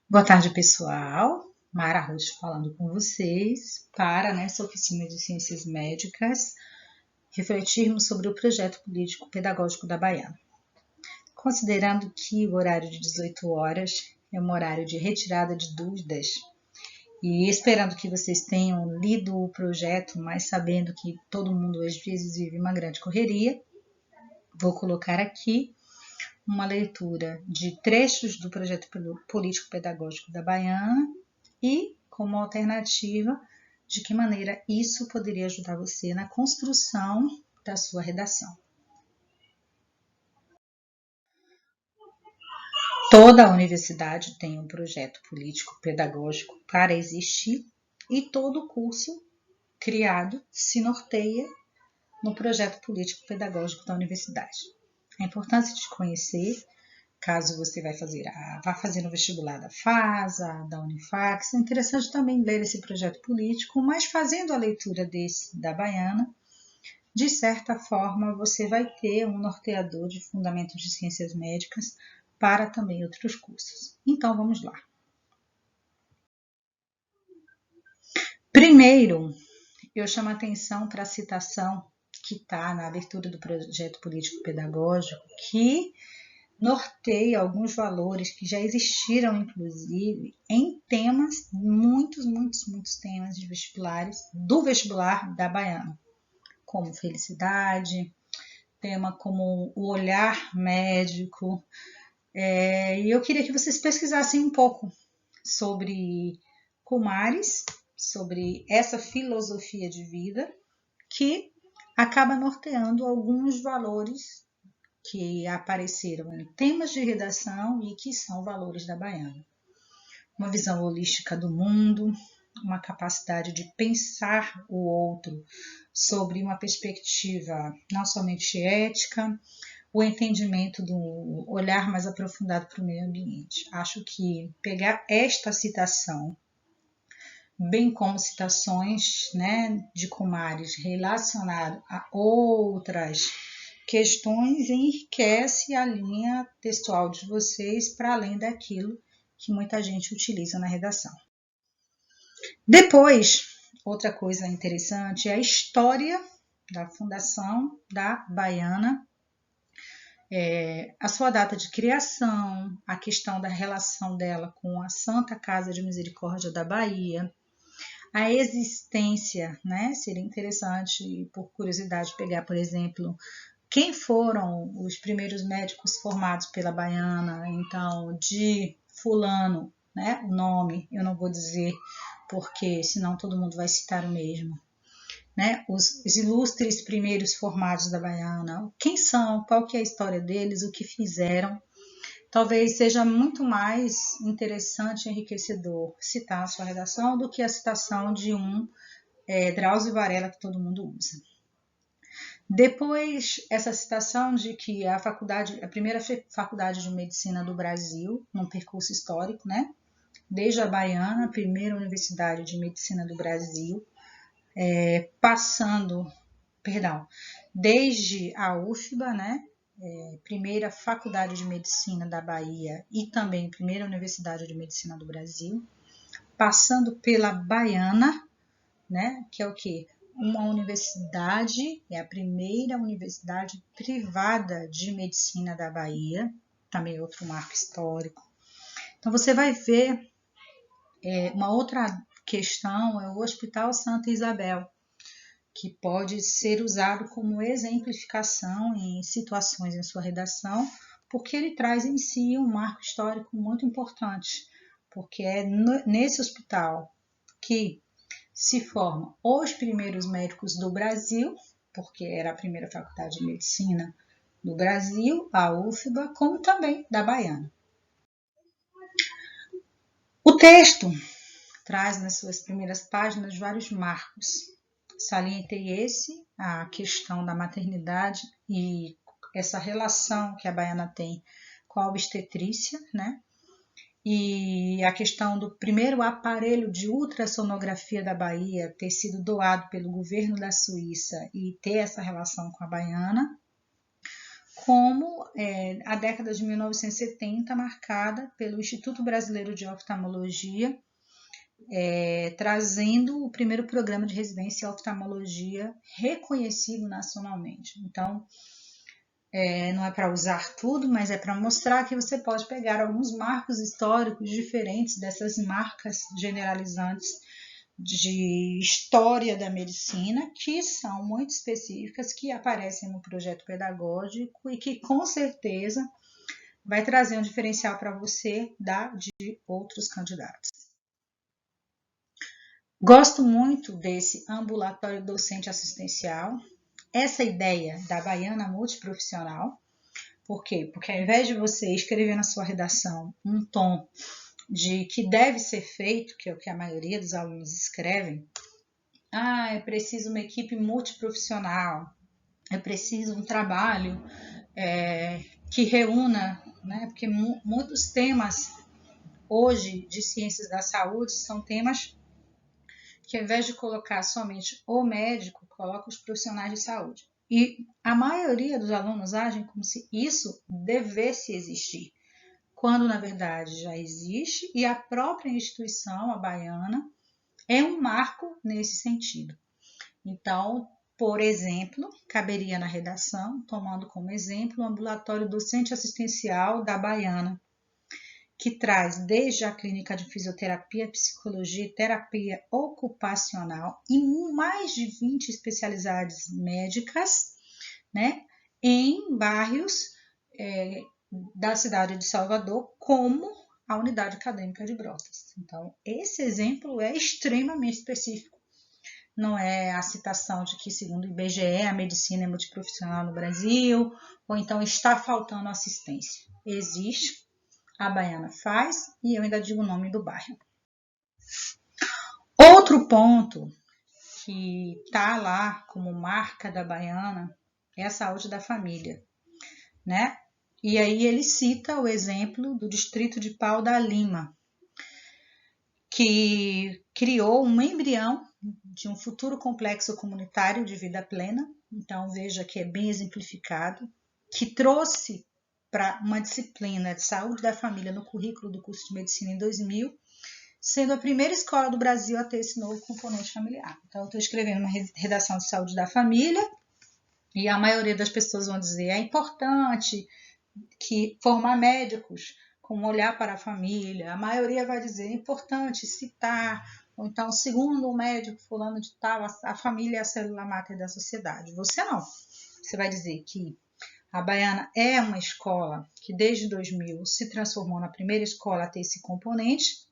Boa tarde, pessoal. Mara Rocha falando com vocês para, nessa oficina de Ciências Médicas, refletirmos sobre o projeto político pedagógico da Baiana. Considerando que o horário de 18 horas é um horário de retirada de dúvidas e esperando que vocês tenham lido o projeto, mas sabendo que todo mundo às vezes vive uma grande correria, vou colocar aqui uma leitura de trechos do projeto político-pedagógico da Baiana e, como alternativa, de que maneira isso poderia ajudar você na construção da sua redação. Toda a universidade tem um projeto político-pedagógico para existir e todo curso criado se norteia no projeto político-pedagógico da universidade. A importância de conhecer, caso você vá fazer no vestibular da FASA, da Unifax, é interessante também ler esse projeto político, mas fazendo a leitura desse da Baiana, de certa forma você vai ter um norteador de fundamentos de ciências médicas para também outros cursos. Então vamos lá. Primeiro, eu chamo a atenção para a citação que está na abertura do projeto político-pedagógico, que norteia alguns valores que já existiram, inclusive, em temas, muitos temas de vestibulares, do vestibular da Baiana, como felicidade, tema como o olhar médico. E eu queria que vocês pesquisassem um pouco sobre Comares, sobre essa filosofia de vida que acaba norteando alguns valores que apareceram em temas de redação e que são valores da Baiana. Uma visão holística do mundo, uma capacidade de pensar o outro sobre uma perspectiva não somente ética, o entendimento do olhar mais aprofundado para o meio ambiente. Acho que pegar esta citação, bem como citações, de Comares relacionado a outras questões, enriquece a linha textual de vocês para além daquilo que muita gente utiliza na redação. Depois, outra coisa interessante é a história da fundação da Baiana, a sua data de criação, a questão da relação dela com a Santa Casa de Misericórdia da Bahia, a existência, seria interessante, por curiosidade, pegar, por exemplo, quem foram os primeiros médicos formados pela Baiana, então, de fulano, o nome, eu não vou dizer, porque senão todo mundo vai citar o mesmo. Os ilustres primeiros formados da Baiana, quem são, qual que é a história deles, o que fizeram. Talvez seja muito mais interessante e enriquecedor citar a sua redação do que a citação de um Drauzio Varela que todo mundo usa. Depois, essa citação de que a primeira faculdade de medicina do Brasil, num percurso histórico, desde a Baiana, a primeira universidade de medicina do Brasil, desde a UFBA, primeira faculdade de medicina da Bahia e também primeira universidade de medicina do Brasil, passando pela Baiana, que é o quê? Uma universidade, é a primeira universidade privada de medicina da Bahia, também outro marco histórico. Então você vai ver uma outra questão é o Hospital Santa Isabel, que pode ser usado como exemplificação em situações em sua redação, porque ele traz em si um marco histórico muito importante, porque é nesse hospital que se formam os primeiros médicos do Brasil, porque era a primeira faculdade de medicina do Brasil, a UFBA, como também da Baiana. O texto traz nas suas primeiras páginas vários marcos. Salientei a questão da maternidade e essa relação que a Baiana tem com a obstetrícia, E a questão do primeiro aparelho de ultrassonografia da Bahia ter sido doado pelo governo da Suíça e ter essa relação com a Baiana, como a década de 1970, marcada pelo Instituto Brasileiro de Oftalmologia, trazendo o primeiro programa de residência em oftalmologia reconhecido nacionalmente. Então, não é para usar tudo, mas é para mostrar que você pode pegar alguns marcos históricos diferentes dessas marcas generalizantes de história da medicina, que são muito específicas, que aparecem no projeto pedagógico e que com certeza vai trazer um diferencial para você de outros candidatos. Gosto muito desse ambulatório docente assistencial, essa ideia da baiana multiprofissional. Por quê? Porque ao invés de você escrever na sua redação um tom de que deve ser feito, que é o que a maioria dos alunos escrevem, é preciso uma equipe multiprofissional, é preciso um trabalho que reúna, né? Porque muitos temas hoje de ciências da saúde são temas que, ao invés de colocar somente o médico, coloca os profissionais de saúde. E a maioria dos alunos agem como se isso devesse existir, quando na verdade já existe, e a própria instituição, a baiana, é um marco nesse sentido. Então, por exemplo, caberia na redação, tomando como exemplo o ambulatório docente assistencial da baiana, que traz desde a clínica de fisioterapia, psicologia e terapia ocupacional e mais de 20 especialidades médicas, né, em bairros da cidade de Salvador, como a unidade acadêmica de Brotas. Então, esse exemplo é extremamente específico. Não é a citação de que, segundo o IBGE, a medicina é multiprofissional no Brasil, ou então está faltando assistência. Existe, a baiana faz, e eu ainda digo o nome do bairro. Outro ponto que está lá como marca da baiana é a saúde da família, né? E aí ele cita o exemplo do distrito de Pau da Lima, que criou um embrião de um futuro complexo comunitário de vida plena. Então veja que é bem exemplificado, que trouxe para uma disciplina de saúde da família no currículo do curso de medicina em 2000, sendo a primeira escola do Brasil a ter esse novo componente familiar. Então eu estou escrevendo uma redação de saúde da família e a maioria das pessoas vão dizer é importante que formar médicos com um olhar para a família. A maioria vai dizer é importante citar, ou então, segundo o médico fulano de tal, a família é a célula máter da sociedade. Você não. Você vai dizer que a baiana é uma escola que desde 2000 se transformou na primeira escola a ter esse componente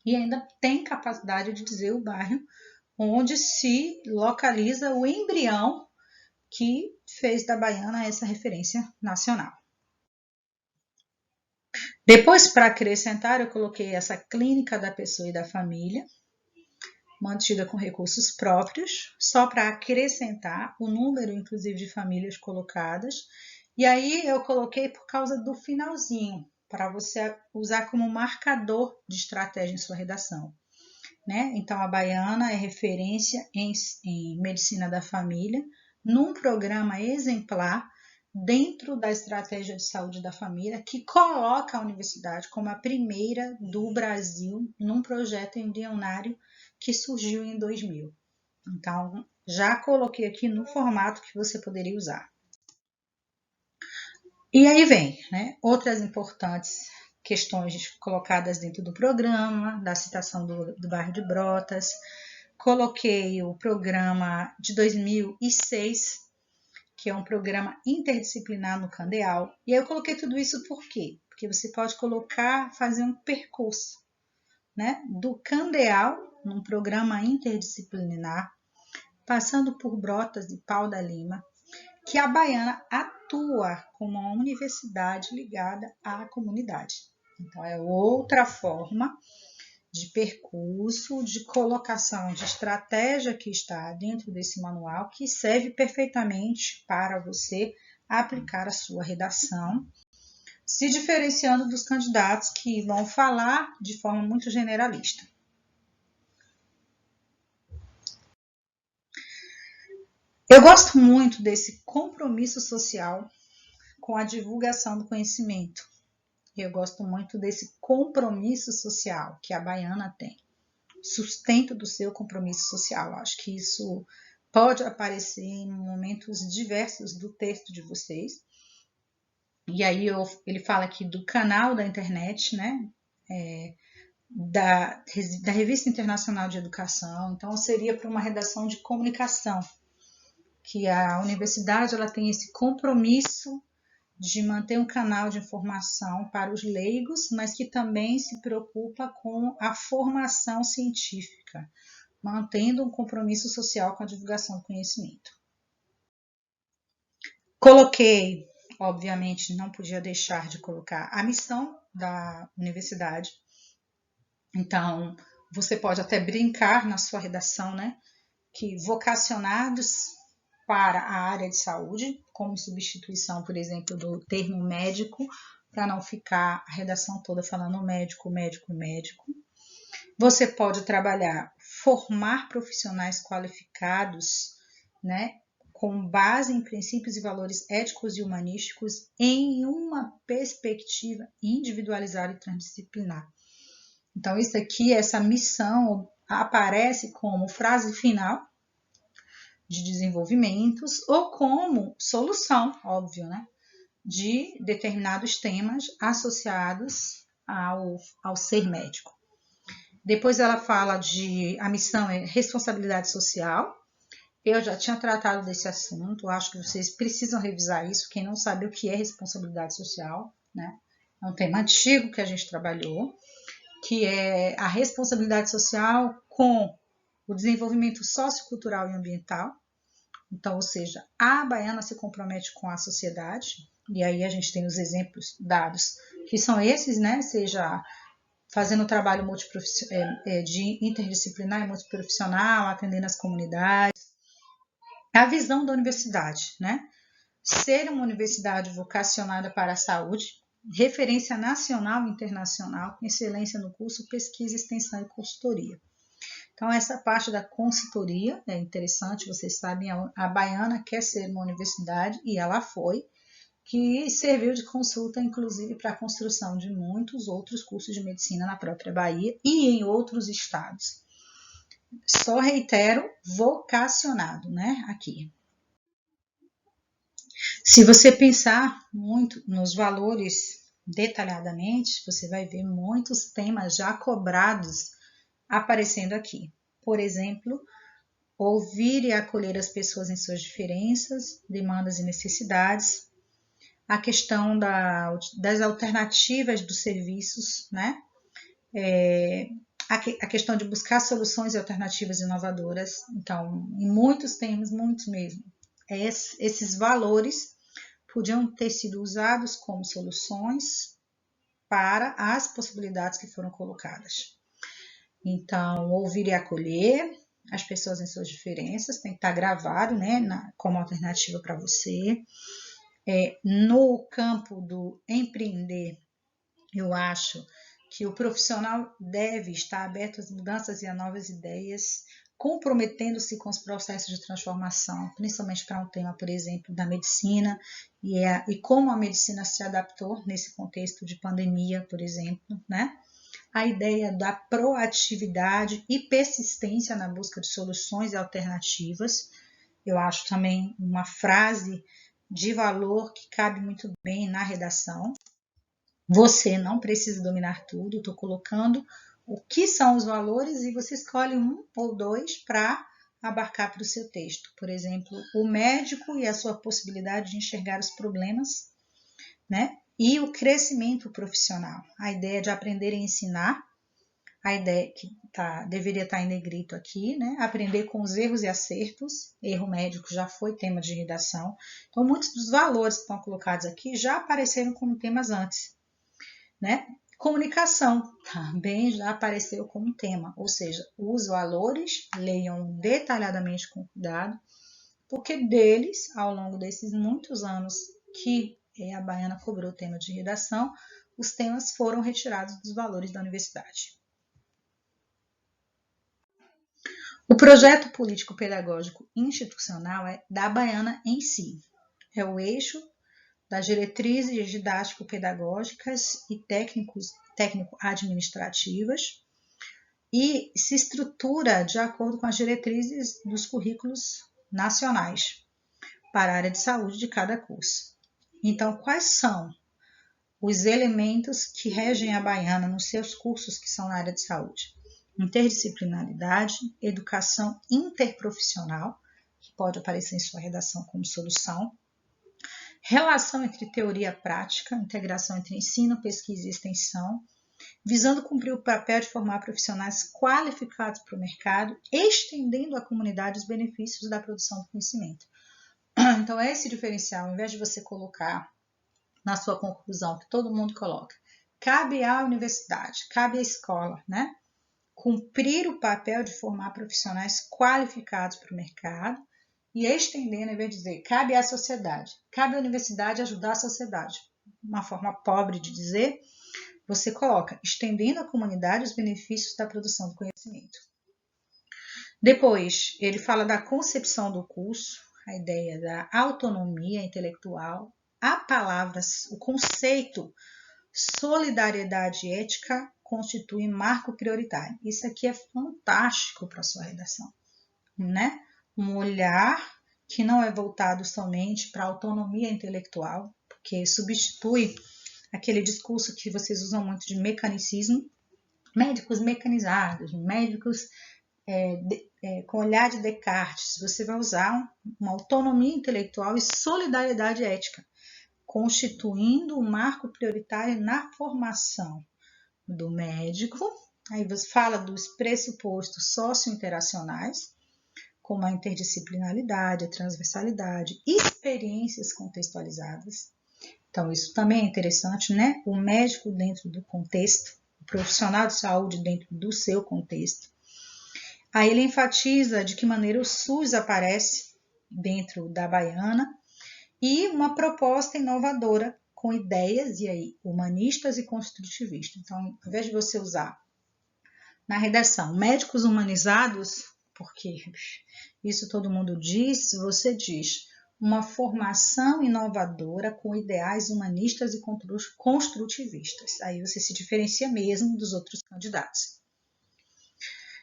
e ainda tem capacidade de dizer o bairro onde se localiza o embrião que fez da baiana essa referência nacional. Depois, para acrescentar, eu coloquei essa clínica da pessoa e da família, mantida com recursos próprios, só para acrescentar o número, inclusive, de famílias colocadas. E aí eu coloquei por causa do finalzinho, para você usar como marcador de estratégia em sua redação, né? Então, a baiana é referência em medicina da família, num programa exemplar dentro da estratégia de saúde da família, que coloca a universidade como a primeira do Brasil num projeto embrionário que surgiu em 2000. Então, já coloquei aqui no formato que você poderia usar. E aí vem, né, outras importantes questões colocadas dentro do programa, da citação do bairro de Brotas. Coloquei o programa de 2006, que é um programa interdisciplinar no Candeal. E aí eu coloquei tudo isso por quê? Porque você pode fazer um percurso, né, do Candeal, num programa interdisciplinar, passando por Brotas e Pau da Lima, que a baiana atua como uma universidade ligada à comunidade. Então, é outra forma de percurso, de colocação de estratégia que está dentro desse manual, que serve perfeitamente para você aplicar a sua redação, se diferenciando dos candidatos que vão falar de forma muito generalista. Eu gosto muito desse compromisso social com a divulgação do conhecimento. Eu gosto muito desse compromisso social que a baiana tem. Sustento do seu compromisso social. Acho que isso pode aparecer em momentos diversos do texto de vocês. E aí ele fala aqui do canal da internet, né? Da Revista Internacional de Educação. Então, seria para uma redação de comunicação, que a universidade ela tem esse compromisso de manter um canal de informação para os leigos, mas que também se preocupa com a formação científica, mantendo um compromisso social com a divulgação do conhecimento. Coloquei, obviamente, não podia deixar de colocar a missão da universidade. Então, você pode até brincar na sua redação, né, que vocacionados para a área de saúde, como substituição, por exemplo, do termo médico, para não ficar a redação toda falando médico, médico, médico. Você pode trabalhar, formar profissionais qualificados, né, com base em princípios e valores éticos e humanísticos em uma perspectiva individualizada e transdisciplinar. Então, isso aqui, essa missão aparece como frase final de desenvolvimentos ou como solução, óbvio, né, de determinados temas associados ao ser médico. Depois ela fala a missão é responsabilidade social. Eu já tinha tratado desse assunto, acho que vocês precisam revisar isso, quem não sabe o que é responsabilidade social, né? É um tema antigo que a gente trabalhou, que é a responsabilidade social com o desenvolvimento sociocultural e ambiental. Então, ou seja, a baiana se compromete com a sociedade, e aí a gente tem os exemplos dados, que são esses, né? Seja fazendo trabalho de interdisciplinar e multiprofissional, atendendo as comunidades. A visão da universidade, né? Ser uma universidade vocacionada para a saúde, referência nacional e internacional, excelência no curso, pesquisa, extensão e consultoria. Então, essa parte da consultoria é interessante, vocês sabem, a baiana quer ser uma universidade, e ela foi, que serviu de consulta, inclusive, para a construção de muitos outros cursos de medicina na própria Bahia e em outros estados. Só reitero, vocacionado, né, aqui. Se você pensar muito nos valores detalhadamente, você vai ver muitos temas já cobrados aparecendo aqui. Por exemplo, ouvir e acolher as pessoas em suas diferenças, demandas e necessidades, a questão das alternativas dos serviços, né? A questão de buscar soluções e alternativas inovadoras. Então, em muitos temas, muitos mesmo, esses valores podiam ter sido usados como soluções para as possibilidades que foram colocadas. Então, ouvir e acolher as pessoas em suas diferenças, tem que estar gravado, né, como alternativa para você. No campo do empreender, eu acho que o profissional deve estar aberto às mudanças e a novas ideias, comprometendo-se com os processos de transformação, principalmente para um tema, por exemplo, da medicina, e como a medicina se adaptou nesse contexto de pandemia, por exemplo, né? A ideia da proatividade e persistência na busca de soluções e alternativas, eu acho também uma frase de valor que cabe muito bem na redação. Você não precisa dominar tudo, estou colocando o que são os valores e você escolhe um ou dois para abarcar para o seu texto. Por exemplo, o médico e a sua possibilidade de enxergar os problemas, né? E o crescimento profissional, a ideia de aprender e ensinar, a ideia que deveria estar em negrito aqui, né? Aprender com os erros e acertos, erro médico já foi tema de redação. Então, muitos dos valores que estão colocados aqui já apareceram como temas antes, né? Comunicação também já apareceu como tema, ou seja, os valores, leiam detalhadamente com cuidado, porque deles, ao longo desses muitos anos que a baiana cobrou o tema de redação, os temas foram retirados dos valores da universidade. O projeto político-pedagógico institucional é da baiana em si, é o eixo das diretrizes didático-pedagógicas e técnico-administrativas e se estrutura de acordo com as diretrizes dos currículos nacionais para a área de saúde de cada curso. Então, quais são os elementos que regem a Baiana nos seus cursos que são na área de saúde? Interdisciplinaridade, educação interprofissional, que pode aparecer em sua redação como solução, relação entre teoria e prática, integração entre ensino, pesquisa e extensão, visando cumprir o papel de formar profissionais qualificados para o mercado, estendendo à comunidade os benefícios da produção do conhecimento. Então, esse diferencial, ao invés de você colocar na sua conclusão, que todo mundo coloca, cabe à universidade, cabe à escola, né? Cumprir o papel de formar profissionais qualificados para o mercado e estendendo, ao invés de dizer, cabe à sociedade, cabe à universidade ajudar a sociedade. Uma forma pobre de dizer, você coloca, estendendo à comunidade os benefícios da produção do conhecimento. Depois, ele fala da concepção do curso, a ideia da autonomia intelectual, a palavra, o conceito solidariedade ética constitui marco prioritário. Isso aqui é fantástico para a sua redação, né? Um olhar que não é voltado somente para a autonomia intelectual, porque substitui aquele discurso que vocês usam muito de mecanicismo, médicos mecanizados, médicos com olhar de Descartes. Você vai usar uma autonomia intelectual e solidariedade ética, constituindo um marco prioritário na formação do médico. Aí você fala dos pressupostos socio-interacionais, como a interdisciplinaridade, a transversalidade, experiências contextualizadas. Então, isso também é interessante, né? O médico dentro do contexto, o profissional de saúde dentro do seu contexto. Aí ele enfatiza de que maneira o SUS aparece dentro da Baiana e uma proposta inovadora com ideias e aí humanistas e construtivistas. Então, ao invés de você usar na redação médicos humanizados, porque isso todo mundo diz, você diz uma formação inovadora com ideais humanistas e construtivistas. Aí você se diferencia mesmo dos outros candidatos.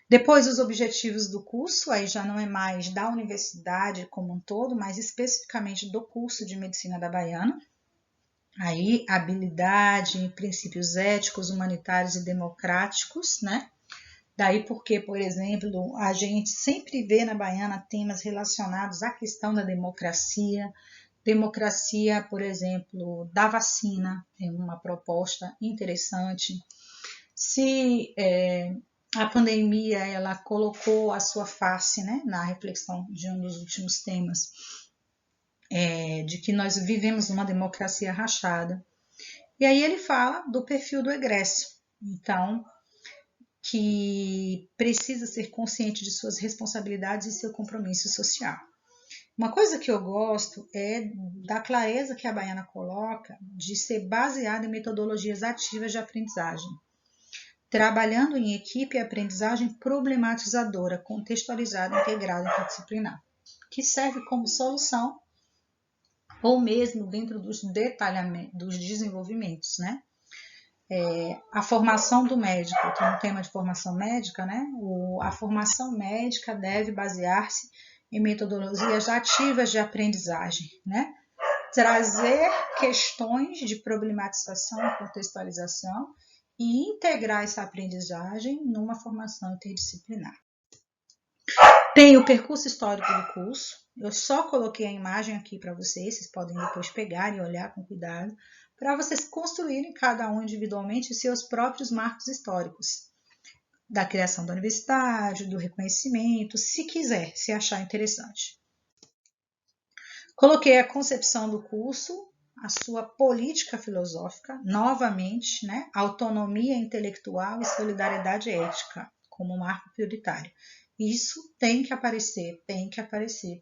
Depois, os objetivos do curso, aí já não é mais da universidade como um todo, mas especificamente do curso de Medicina da Baiana. Aí, habilidade, princípios éticos, humanitários e democráticos, né? Daí porque, por exemplo, a gente sempre vê na Baiana temas relacionados à questão da democracia. Democracia, por exemplo, da vacina, é uma proposta interessante. Se a pandemia ela colocou a sua face, né, na reflexão de um dos últimos temas, de que nós vivemos numa democracia rachada. E aí ele fala do perfil do egresso, então, que precisa ser consciente de suas responsabilidades e seu compromisso social. Uma coisa que eu gosto é da clareza que a Baiana coloca de ser baseada em metodologias ativas de aprendizagem, trabalhando em equipe e aprendizagem problematizadora, contextualizada, integrada e interdisciplinar, que serve como solução ou mesmo dentro dos detalhamentos, dos desenvolvimentos, né? A formação do médico, tem um tema de formação médica, né? A formação médica deve basear-se em metodologias ativas de aprendizagem, né? Trazer questões de problematização e contextualização e integrar essa aprendizagem numa formação interdisciplinar. Tem o percurso histórico do curso. Eu só coloquei a imagem aqui para vocês podem depois pegar e olhar com cuidado, para vocês construírem cada um individualmente os seus próprios marcos históricos, da criação da universidade, do reconhecimento, se quiser, se achar interessante. Coloquei a concepção do curso, a sua política filosófica, novamente, né? Autonomia intelectual e solidariedade ética, como marco prioritário. Isso tem que aparecer,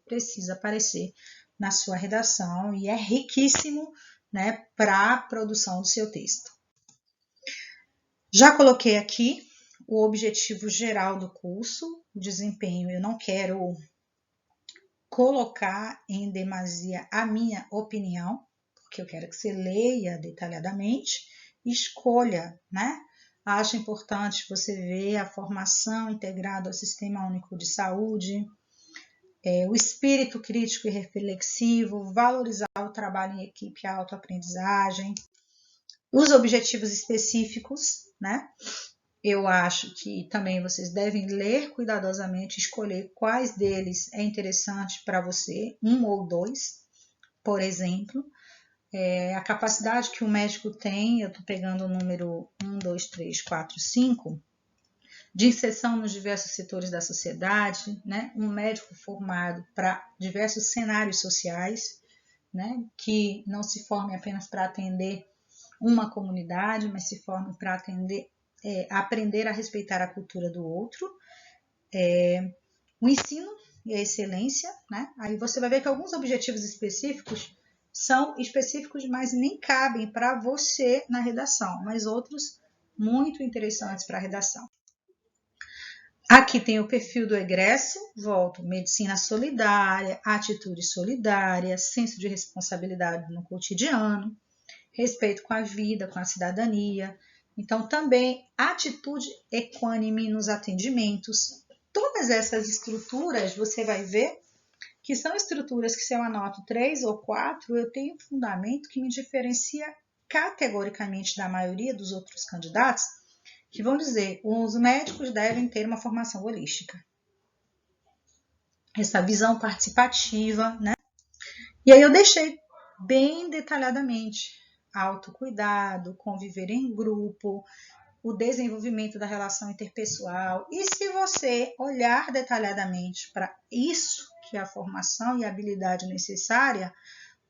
precisa aparecer na sua redação e é riquíssimo, né, para a produção do seu texto. Já coloquei aqui o objetivo geral do curso, o desempenho. Eu não quero colocar em demasia a minha opinião, que eu quero que você leia detalhadamente e escolha, né? Acho importante você ver a formação integrada ao Sistema Único de Saúde, o espírito crítico e reflexivo, valorizar o trabalho em equipe e a autoaprendizagem, os objetivos específicos, né? Eu acho que também vocês devem ler cuidadosamente, escolher quais deles é interessante para você, um ou dois, por exemplo. A capacidade que o médico tem, eu estou pegando o número 1, 2, 3, 4, 5, de inserção nos diversos setores da sociedade, né? Um médico formado para diversos cenários sociais, né? Que não se forme apenas para atender uma comunidade, mas se forme para aprender a respeitar a cultura do outro. O ensino e a excelência, né? Aí você vai ver que alguns objetivos específicos são específicos, mas nem cabem para você na redação, mas outros muito interessantes para a redação. Aqui tem o perfil do egresso, volto, medicina solidária, atitude solidária, senso de responsabilidade no cotidiano, respeito com a vida, com a cidadania. Então, também atitude equânime nos atendimentos. Todas essas estruturas, você vai ver que são estruturas que, se eu anoto 3 ou 4, eu tenho um fundamento que me diferencia categoricamente da maioria dos outros candidatos, que vão dizer, os médicos devem ter uma formação holística. Essa visão participativa, né? E aí eu deixei bem detalhadamente autocuidado, conviver em grupo, o desenvolvimento da relação interpessoal. E se você olhar detalhadamente para isso, que é a formação e a habilidade necessária,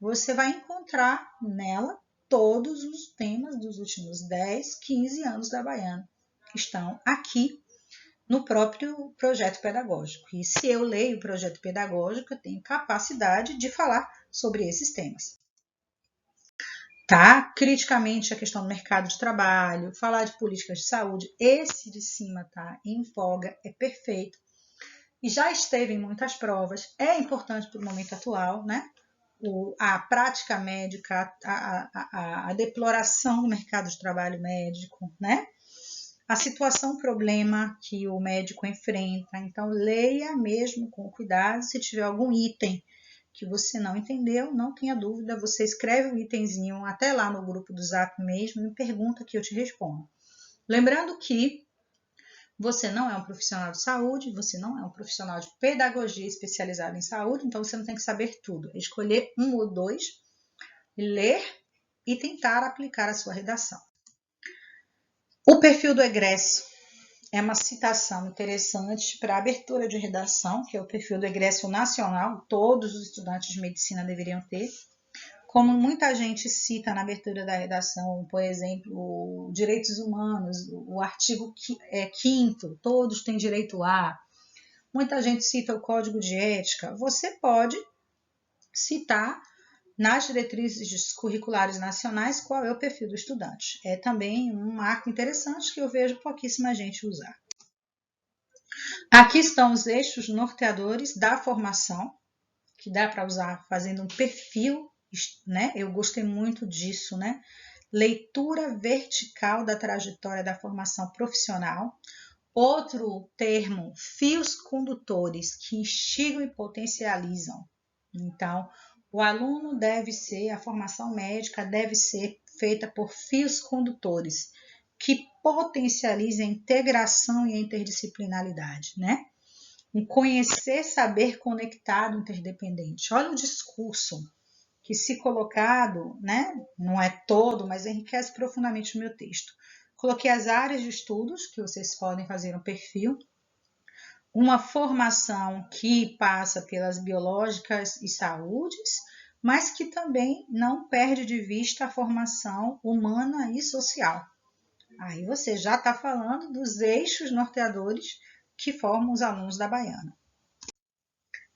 você vai encontrar nela todos os temas dos últimos 10, 15 anos da Baiana, que estão aqui no próprio projeto pedagógico. E se eu leio o projeto pedagógico, eu tenho capacidade de falar sobre esses temas. Tá? Criticamente a questão do mercado de trabalho, falar de políticas de saúde, esse de cima tá em voga, é perfeito. E já esteve em muitas provas, é importante para o momento atual, né? A prática médica, a deploração do mercado de trabalho médico, né? A situação, problema que o médico enfrenta. Então, leia mesmo com cuidado. Se tiver algum item que você não entendeu, não tenha dúvida, você escreve um itemzinho até lá no grupo do Zap mesmo e me pergunta que eu te respondo. Lembrando que você não é um profissional de saúde, você não é um profissional de pedagogia especializado em saúde, então você não tem que saber tudo. É escolher um ou dois, ler e tentar aplicar a sua redação. O perfil do egresso é uma citação interessante para a abertura de redação, que é o perfil do egresso nacional, todos os estudantes de medicina deveriam ter. Como muita gente cita na abertura da redação, por exemplo, direitos humanos, o artigo 5º, todos têm direito a. Muita gente cita o código de ética. Você pode citar nas diretrizes curriculares nacionais qual é o perfil do estudante. É também um marco interessante que eu vejo pouquíssima gente usar. Aqui estão os eixos norteadores da formação, que dá para usar fazendo um perfil, né? Eu gostei muito disso, né? Leitura vertical da trajetória da formação profissional. Outro termo, fios condutores, que instigam e potencializam. Então, o aluno a formação médica deve ser feita por fios condutores, que potencializem a integração e a interdisciplinaridade, né? Um conhecer, saber conectado, interdependente. Olha o discurso que, se colocado, né, não é todo, mas enriquece profundamente o meu texto. Coloquei as áreas de estudos que vocês podem fazer no perfil, uma formação que passa pelas biológicas e saúdes, mas que também não perde de vista a formação humana e social. Aí você já está falando dos eixos norteadores que formam os alunos da Baiana.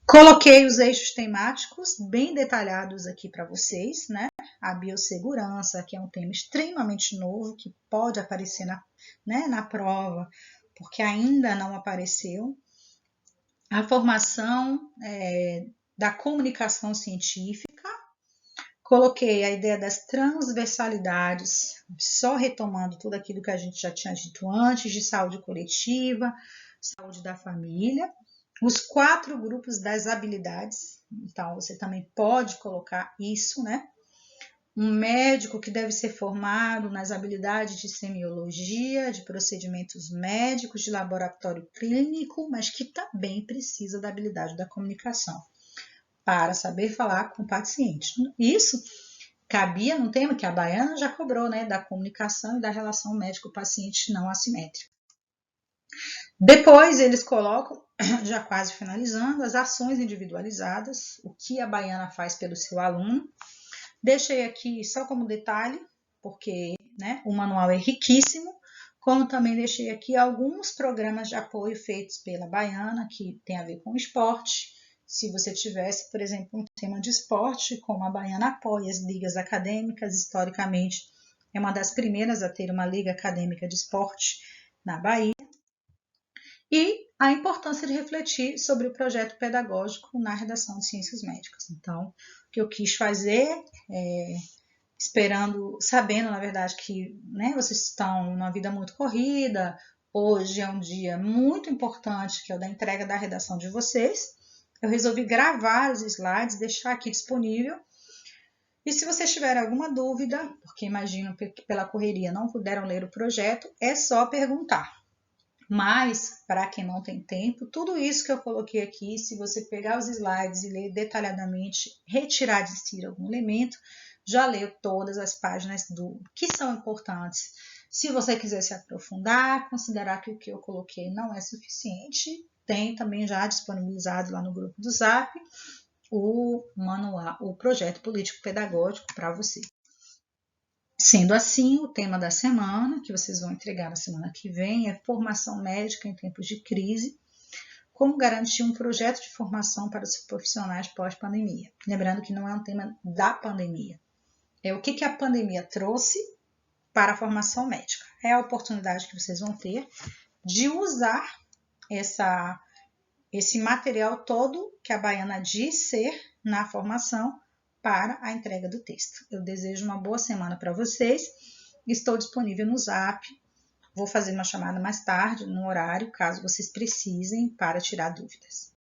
Coloquei os eixos temáticos bem detalhados aqui para vocês, né? A biossegurança, que é um tema extremamente novo, que pode aparecer na prova, porque ainda não apareceu. A formação da comunicação científica, Coloquei a ideia das transversalidades, só retomando tudo aquilo que a gente já tinha dito antes, de saúde coletiva, saúde da família, os 4 grupos das habilidades, então você também pode colocar isso, né? Um médico que deve ser formado nas habilidades de semiologia, de procedimentos médicos, de laboratório clínico, mas que também precisa da habilidade da comunicação para saber falar com o paciente. Isso cabia no tema que a Baiana já cobrou, né, da comunicação e da relação médico-paciente não assimétrica. Depois eles colocam, já quase finalizando, as ações individualizadas, o que a Baiana faz pelo seu aluno. Deixei aqui só como detalhe, porque, né, o manual é riquíssimo, como também deixei aqui alguns programas de apoio feitos pela Baiana, que tem a ver com esporte. Se você tivesse, por exemplo, um tema de esporte, como a Baiana apoia as ligas acadêmicas, historicamente é uma das primeiras a ter uma liga acadêmica de esporte na Bahia. E a importância de refletir sobre o projeto pedagógico na redação de ciências médicas. Então, o que eu quis fazer, sabendo, na verdade, que, né, vocês estão numa vida muito corrida, hoje é um dia muito importante, que é o da entrega da redação de vocês, eu resolvi gravar os slides, deixar aqui disponível. E se vocês tiverem alguma dúvida, porque imagino que pela correria não puderam ler o projeto, é só perguntar. Mas, para quem não tem tempo, tudo isso que eu coloquei aqui, se você pegar os slides e ler detalhadamente, retirar de si algum elemento, já leu todas as páginas que são importantes. Se você quiser se aprofundar, considerar que o que eu coloquei não é suficiente, tem também já disponibilizado lá no grupo do Zap o manual, o projeto político-pedagógico para você. Sendo assim, o tema da semana, que vocês vão entregar na semana que vem, é formação médica em tempos de crise, como garantir um projeto de formação para os profissionais pós-pandemia. Lembrando que não é um tema da pandemia, é o que a pandemia trouxe para a formação médica. É a oportunidade que vocês vão ter de usar esse material todo que a Baiana diz ser na formação para a entrega do texto. Eu desejo uma boa semana para vocês. Estou disponível no Zap. Vou fazer uma chamada mais tarde, no horário, caso vocês precisem, para tirar dúvidas.